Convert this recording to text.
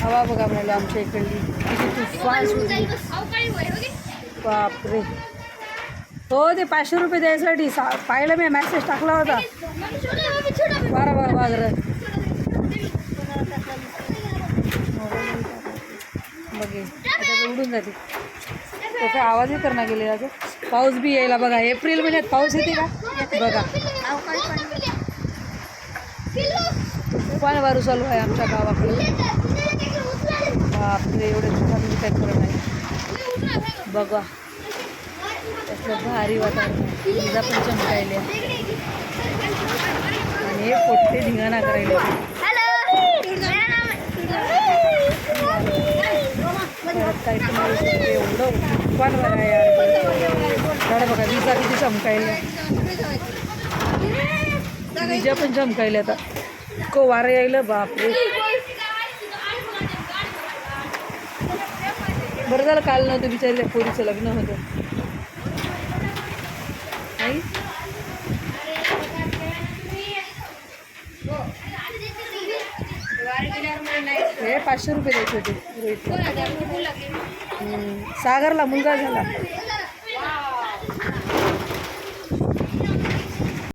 हवा बघा म्हणालो आमच्या इकडली किती तुफान सुटली. बापरे. हो ते 500 रुपये द्यायसाठी पाहिलं मी मॅसेज टाकला होता. बरं बरं बरं बघे आता उडून जाते. त्याचा आवाजही करणं गेले आता. पाऊस बी यायला बघा. एप्रिल महिन्यात पाऊस येते का बघा. तुफान वारू चालू आहे आमच्या गावाकडे. बापरे एवढे तुफान काय खरं नाही बघा. त्यातलं भारी वातावरण. विजा पण चमकायल्या आणि हे पोट्टे धिंगाणा करायला. काय एवढं तुफान बघा यार. झाडं बघा विजा किती चमकायल्या. विजा पण चमकायल्या. आता इतकं वारं यायलं बापरे. बरं झालं काल नव्हतं बिचारल्या पोरीचं लग्न होतं नाही. हे 500 रुपये द्यायचे होते. सागरला मुलगा झाला.